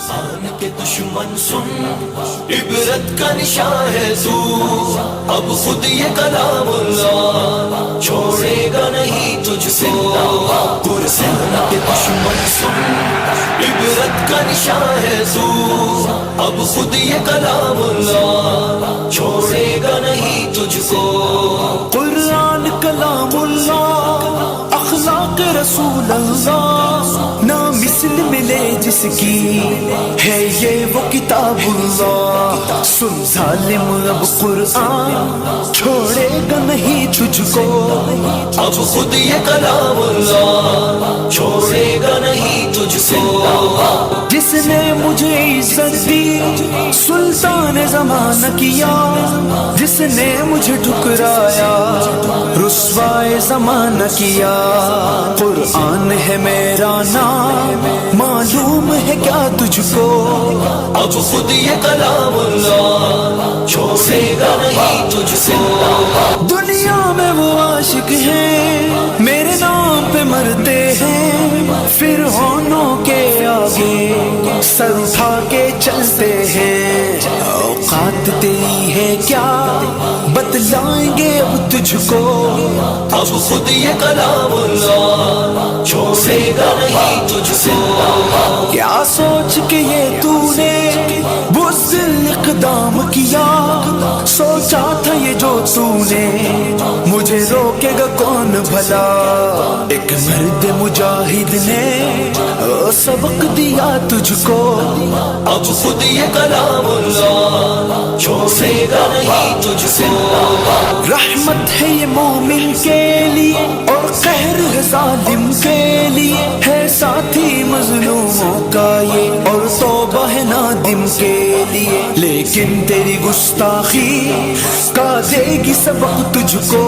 قرآن کے دشمن سن، عبرت کا نشان ہے تو، اب خود یہ کلام اللہ چھوڑے گا نہیں تجھ کو۔ قرآن کے دشمن سن، عبرت کا نشان ہے تو، اب خود یہ کلام اللہ چھوڑے گا نہیں تجھ کو۔ قرآن کلام اللہ، اخلاق رسول اللہ، نہ مثل ملے جس کی ہے یہ وہ کتاب اللہ۔ سن ظالم اب قرآن چھوڑے گا نہیں تجھ کو، اب خود یہ کلام اللہ چھوڑے گا نہیں تجھ کو۔ جس نے مجھے عزت دی سلطان زمانہ کیا، جس نے مجھے ٹھکرایا رسوائے زمانہ کیا۔ قرآن ہے میرا نام، معلوم ہے کیا تجھ کو، اب خود یہ کلام اللہ چھوڑے گا نہیں تجھ کو۔ دنیا میں وہ عاشق ہیں میرے نام پہ مرتے ہیں، فرعونوں کے آگے سر اٹھا کے چلتے ہیں۔ اوقات تیری ہے کیا بتلائیں گے اب تجھ کو، اب خود یہ کلام اللہ چھوڑے گا نہیں تجھ کو۔ کیا سوچ کے یہ تو نے بزدل اقدام کیا، سوچا تھا یہ جو تو نے مجھے روکے گا کون بھلا۔ ایک مرد مجاہد نے سبق دیا تجھ کو، اب خود یہ کلام اللہ چھوڑے گا نہیں تجھ کو۔ رحمت ہے یہ مومن کے لیے اور قہر ہے ظالم کے لیے، ہے ساتھی مظلوموں کا یہ اور توبہ ہے نادم کے لیے۔ لیکن تیری گستاخی کا دے گی سبق تجھ کو،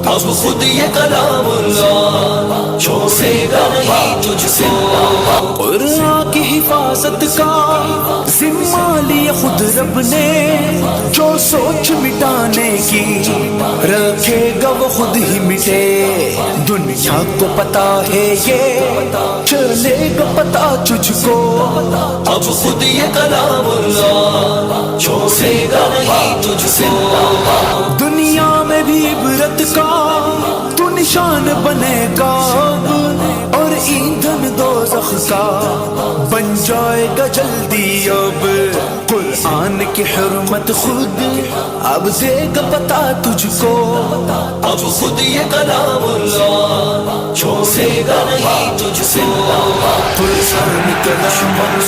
اب خود یہ کلام اللہ چھوڑے گا نہیں تجھ کو۔ قرآن کی حفاظت کا ذمہ لیا خود رب نے، جو سوچ مٹانے کی رکھے گا وہ خود ہی مٹے۔ دنیا کو پتا ہے یہ چلے گا پتا تجھ کو، اب خود یہ کلام اللہ چھوڑے گا نہیں تجھ کو۔ دنیا میں بھی عبرت کا تو نشان بنے گا اور ایندھن دوزخ کا بن جائے گا جلدی اب۔ قرآن کی حرمت خود اب دے گا پتا تجھ کو، اب خود یہ کلام اللہ چھوڑے گا نہیں تجھ کو۔ قرآن کا دشمن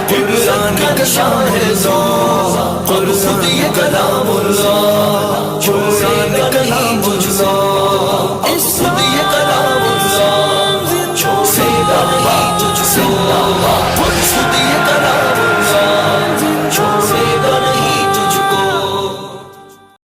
قرآن کا شان ہے، اب خود یہ کلام اللہ